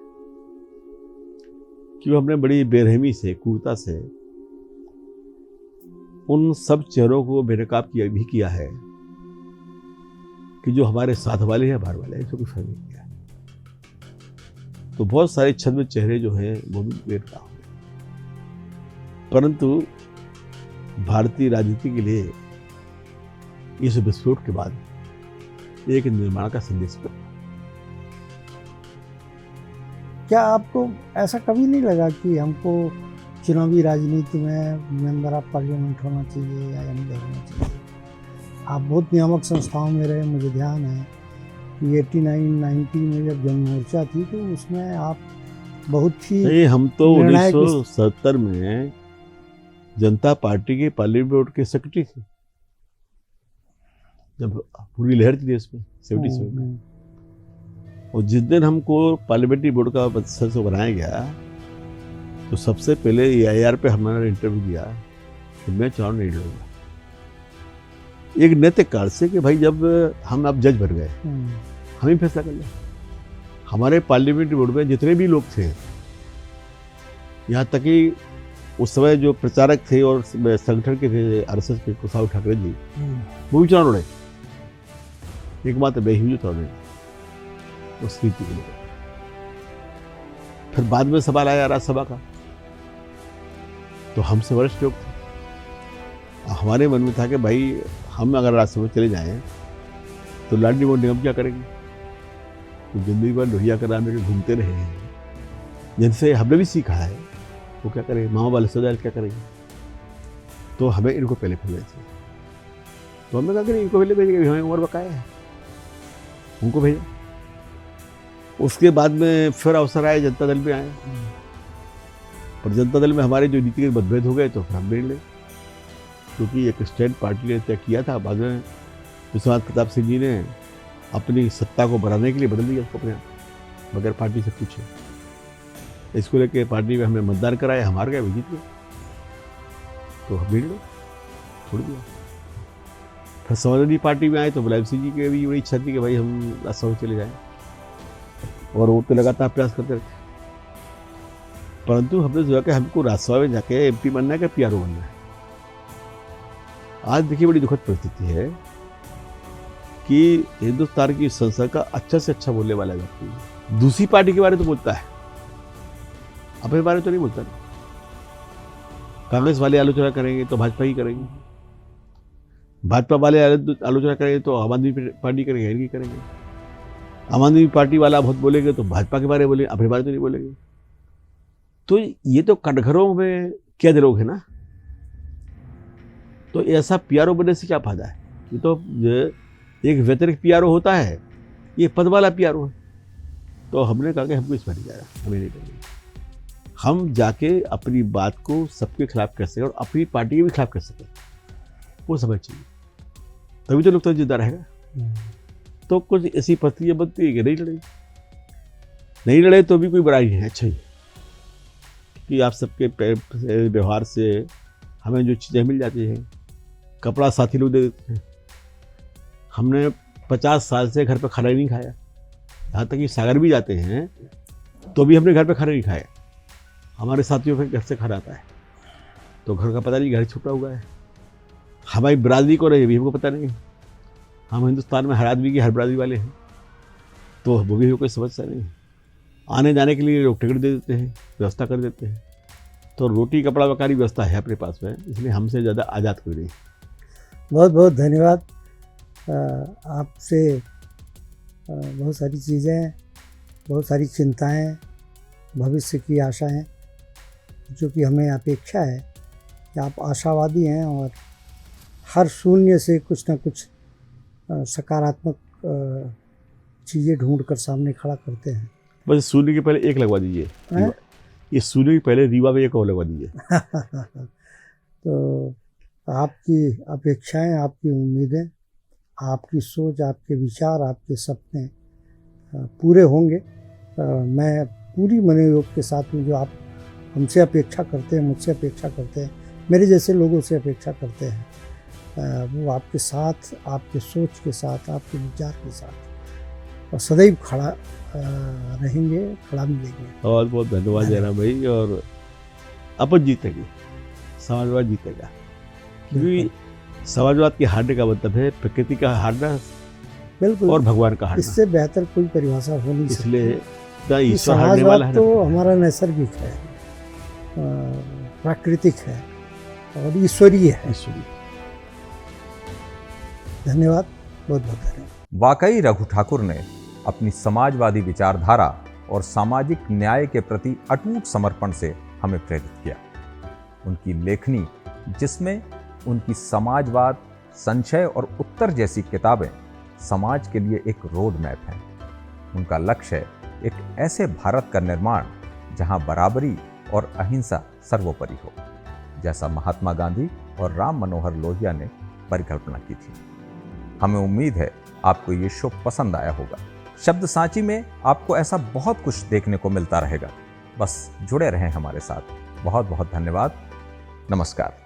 क्योंकि हमने बड़ी बेरहमी से, क्रूरता से उन सब चेहरों को बेनकाब किया है कि जो हमारे साथ वाले हैं, बाहर वाले हैं, इसको कुछ फर्क नहीं किया। तो बहुत सारे छद्म चेहरे जो हैं वो भी बेनकाब हुए, परंतु भारतीय राजनीति के लिए इस विस्फोट के बाद एक निर्माण का संदेश मिला। क्या आपको ऐसा कभी नहीं लगा कि हमको चुनावी राजनीति में मेंबर ऑफ पार्लियामेंट होना चाहिए या एमएलए होना चाहिए? आप बहुत नियामक संस्थाओं में रहे, मुझे ध्यान है कि 89-90 में जब जनमोर्चा थी तो उसमें आप बहुत ही नहीं, हम तो निर्णायक 1970 में जनता पार्टी के पार्लियामेंट बोर्ड के सेक्रेटरी थे, जब पूरी लहर थी देश में 77 में। और जिस दिन हमको पार्लियामेंट्री बोर्ड का सदस्य बनाया गया तो सबसे पहले AIR पे हमने इंटरव्यू दिया कि मैं चुनाव नहीं लड़ूंगा, एक नैतिक कारण से कि भाई जब हम अब जज बन गए, हम ही फैसला कर लें। हमारे पार्लियामेंट्री बोर्ड में जितने भी लोग थे, यहाँ तक कि उस समय जो प्रचारक थे और संगठन के थे RSS के कुशाव ठाकरे जी, वो भी चुनाव लड़े। एकमात्र मैं ही चुनाव लड़े उस रीति के लिए। फिर बाद में सवाल आया राज्यसभा का, तो हमसे वरिष्ठ लोग थे, हमारे मन में था कि भाई हम अगर राज्यसभा चले जाएं तो लाडली मोहन निगम क्या करेंगे? तो जिंदगी भर लोहिया करा में घूमते रहे हैं, जिनसे हमने भी सीखा है, वो क्या करेंगे? मामा वाले सदाल क्या करेंगे? तो हमें इनको पहले भेजना चाहिए। तो हमने कहा कि इनको पहले भेजेंगे, हमें उम्र बकाया है, उनको भेजा। उसके बाद में फिर अवसर आए, जनता दल में आए, पर जनता दल में हमारे जो नीतिगत मतभेद हो गए तो फिर हम नहीं ले, क्योंकि एक स्टैंड पार्टी ने तय किया था। बाद में विश्वनाथ प्रताप सिंह जी ने अपनी सत्ता को बढ़ाने के लिए बदल दिया उसको अपने आप, बगैर पार्टी से पूछे। इसको लेके पार्टी में हमने मतदान कराया, हम हार गए, जीत गए, तो हम भीड़ छोड़ दिया। फिर समाजवादी पार्टी में आए तो मुलायम सिंह जी की भी बड़ी इच्छा थी कि भाई हम राज्यसभा चले जाएं, और वो तो लगातार प्रयास करते रहे, परंतु हमने सोचा कि हमको राज्यसभा में जाके MP बनना है कि PRO बनना है। आज देखिए बड़ी दुखद परिस्थिति है कि हिंदुस्तान की संसद का अच्छा से अच्छा बोलने वाला व्यक्ति दूसरी पार्टी के बारे में तो बोलता है, अपने बारे में तो नहीं बोलता। कांग्रेस वाले आलोचना करेंगे तो भाजपा ही करेंगे, भाजपा वाले आलोचना करेंगे तो आम आदमी पार्टी करेंगे, इनकी करेंगे। आम आदमी पार्टी वाला बहुत बोलेंगे तो भाजपा के बारे में बोलेंगे, अपने बारे में तो नहीं बोलेंगे। तो ये तो कटघरों में कैद लोग है ना, तो ऐसा PRO बनने से क्या फायदा है? ये तो एक वैतनिक PRO होता है, ये पद वाला PRO है। तो हमने कहा कि हमको इस पर नहीं जाना, हमें नहीं करेंगे। हम जाके अपनी बात को सबके खिलाफ कर सकें और अपनी पार्टी के भी खिलाफ कर सकें, वो समझ चाहिए, तभी तो लोकतंत्र जिंदा रहेगा। तो कुछ ऐसी परिस्थितियाँ बनती है कि नहीं लड़े तो भी कोई बुराई नहीं है, अच्छा ही कि आप सबके व्यवहार से हमें जो चीज़ें मिल जाती हैं, कपड़ा साथी लोग दे देते हैं। हमने 50 साल से घर पे खाना ही नहीं खाया, यहाँ तक कि सागर भी जाते हैं तो भी हमने घर पे खाना नहीं खाया, हमारे साथियों के घर से खाना आता है, तो घर का पता नहीं, घर छुपा हुआ है। हमारी बिरादरी को रही भी हमको पता नहीं, हम हिंदुस्तान में हर आदमी की हर बिरादरी वाले हैं, तो वो भी कोई समझता नहीं। आने जाने के लिए लोग टिकट दे देते हैं, व्यवस्था कर देते हैं, तो रोटी कपड़ा वकारी व्यवस्था है अपने पास में, इसलिए हमसे ज़्यादा आज़ाद कोई नहीं। बहुत बहुत धन्यवाद। आपसे बहुत सारी चीज़ें, बहुत सारी चिंताएं, भविष्य की आशाएं चूँकि हमें अपेक्षा है कि आप आशावादी हैं और हर शून्य से कुछ ना कुछ सकारात्मक चीज़ें ढूंढ कर सामने खड़ा करते हैं। बस शून्य के पहले एक लगवा दीजिए, हैं? ये शून्य के पहले रीवा में एक और लगवा दीजिए। तो आपकी अपेक्षाएं, आपकी उम्मीदें, आपकी सोच, आपके विचार, आपके सपने पूरे होंगे। मैं पूरी मनोयोग के साथ हूँ। जो आप हमसे अपेक्षा करते हैं, मुझसे अपेक्षा करते हैं, मेरे जैसे लोगों से अपेक्षा करते हैं, वो आपके साथ, आपके सोच के साथ, आपके विचार के साथ और सदैव खड़ा रहेंगे, खड़ा मिलेंगे। बहुत बहुत धन्यवाद जयराम भाई। और अपन जीतेंगे, समाजवाद जीतेगा, क्योंकि समाजवाद के हारने का मतलब है प्रकृति का हारना, बिल्कुल, और भगवान का हारना। इससे बेहतर कोई परिभाषा हो नहीं सकती। इसलिए ईश्वर हारने वाला है। तो हमारा नैसर्गिक है, प्राकृतिक है और ईश्वरीय है। धन्यवाद, बहुत बहुत धन्यवाद। वाकई रघु ठाकुर ने अपनी समाजवादी विचारधारा और सामाजिक न्याय के प्रति अटूट समर्पण से हमें प्रेरित किया। उनकी लेखनी, जिसमें उनकी समाजवाद, संशय और उत्तर जैसी किताबें समाज के लिए एक रोड मैप है। उनका लक्ष्य है एक ऐसे भारत का निर्माण जहां बराबरी और अहिंसा सर्वोपरि हो, जैसा महात्मा गांधी और राम मनोहर लोहिया ने परिकल्पना की थी। हमें उम्मीद है आपको ये शो पसंद आया होगा। शब्द सांची में आपको ऐसा बहुत कुछ देखने को मिलता रहेगा। बस जुड़े रहें हमारे साथ। बहुत बहुत धन्यवाद। नमस्कार।